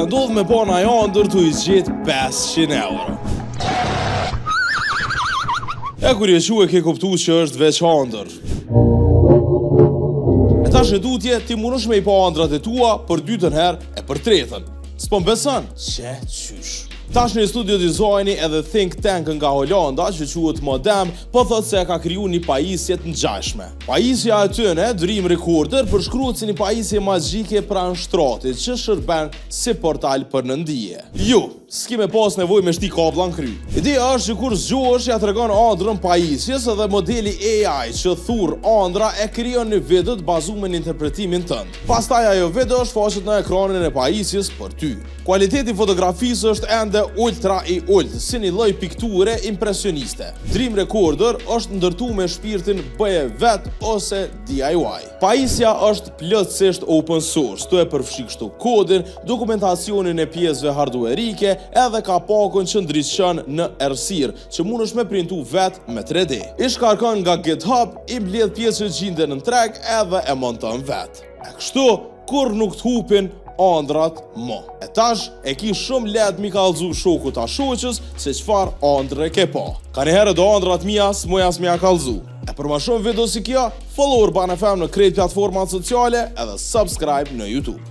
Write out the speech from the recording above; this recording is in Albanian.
ka ndodhur me pa një ëndër të i gjetë 500 euro. E kur je e ke kuptu që është veç ëndër. E tash e tutje, ti mundesh me i pa ëndrat e tua për dytën herë e për tretën. S'po m'beson? Qe qysh. Tash në studio dizajni edhe think tank nga Holanda që quhet Modem, po thot se ka kriju një pajisje të ngjashme. Pajisja e tyre, Dream Recorder, përshkruhet si një pajisje magjike pranë shtratit që shërben si portal për nëndije. Ju, s'ki me pas nevojë me shti kabla në kry. Ideja është që kur zgjohesh ja tregon ëndrrën pajisjes edhe modeli AI që thurr ëndra e krijon një video të bazuar në interpretimin tënd. Pastaj ajo video shfaqet në ekranin e pajisjes për ty. Kualiteti fotografisë është ende ultra i ult, si një lloj pikture impresioniste. Dream Recorder është ndërtuar me shpirtin bëje vet ose DIY. Pajisja është plotësisht open source, tu e përfshi kështu kodin, dokumentacionin e pjesëve hardwareike, edhe ka pakun që ndriçon në errësirë, që mundesh me printu vet me 3D. I shkarkon nga GitHub, i mbledh pjesët që gjenden në treg edhe e monton vet. E kështu kur nuk të hupin ëndrat mo. E tash e ki shumë lehtë mi kallëzu shokut a shoqës se çfarë ëndre ke pa. Ka njëherë do ëndrat mia s'moja s'mja kallëzu. E për më shumë video si kjo, follow Urban FM në krejt platformat sociale edhe subscribe në YouTube.